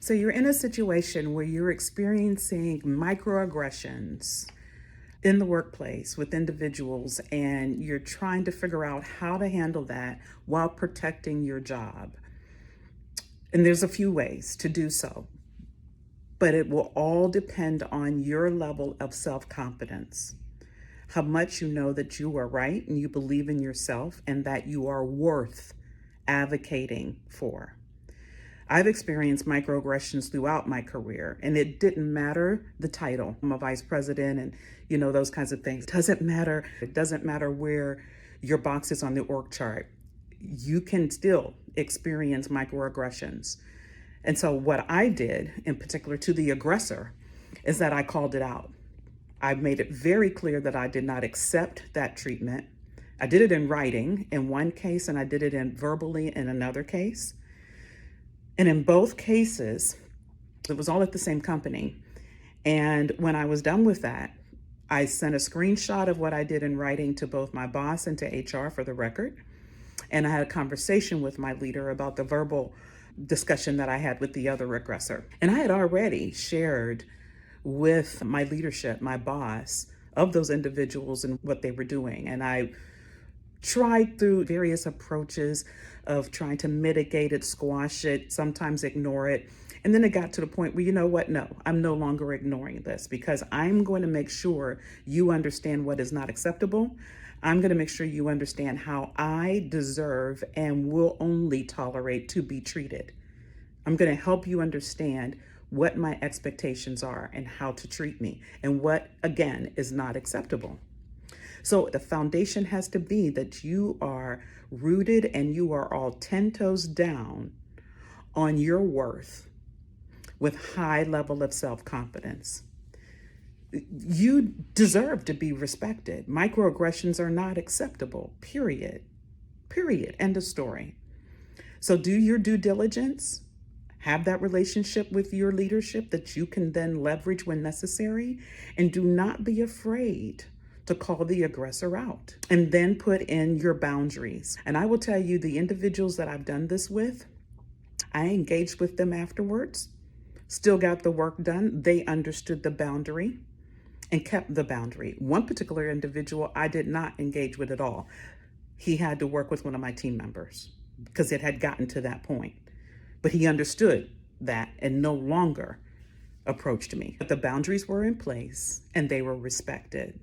So you're in a situation where you're experiencing microaggressions in the workplace with individuals, and you're trying to figure out how to handle that while protecting your job. And there's a few ways to do so, but it will all depend on your level of self-confidence. How much you know that you are right and you believe in yourself and that you are worth advocating for. I've experienced microaggressions throughout my career, and it didn't matter the title. I'm a vice president and, those kinds of things. It doesn't matter. It doesn't matter where your box is on the org chart. You can still experience microaggressions. And so what I did in particular to the aggressor is that I called it out. I made it very clear that I did not accept that treatment. I did it in writing in one case, and I did it verbally in another case. And in both cases, it was all at the same company. And when I was done with that, I sent a screenshot of what I did in writing to both my boss and to HR for the record. And I had a conversation with my leader about the verbal discussion that I had with the other aggressor. And I had already shared with my leadership, my boss, of those individuals and what they were doing. And I tried through various approaches of trying to mitigate it, squash it, sometimes ignore it. And then it got to the point where, you know what? No, I'm no longer ignoring this because I'm going to make sure you understand what is not acceptable. I'm going to make sure you understand how I deserve and will only tolerate to be treated. I'm going to help you understand what my expectations are and how to treat me and what, again, is not acceptable. So the foundation has to be that you are rooted and you are all 10 toes down on your worth with high level of self-confidence. You deserve to be respected. Microaggressions are not acceptable, period. Period. End of story. So do your due diligence. Have that relationship with your leadership that you can then leverage when necessary. And do not be afraid to call the aggressor out and then put in your boundaries. And I will tell you, the individuals that I've done this with, I engaged with them afterwards, still got the work done. They understood the boundary and kept the boundary. One particular individual I did not engage with at all. He had to work with one of my team members because it had gotten to that point. But he understood that and no longer approached me. But the boundaries were in place and they were respected.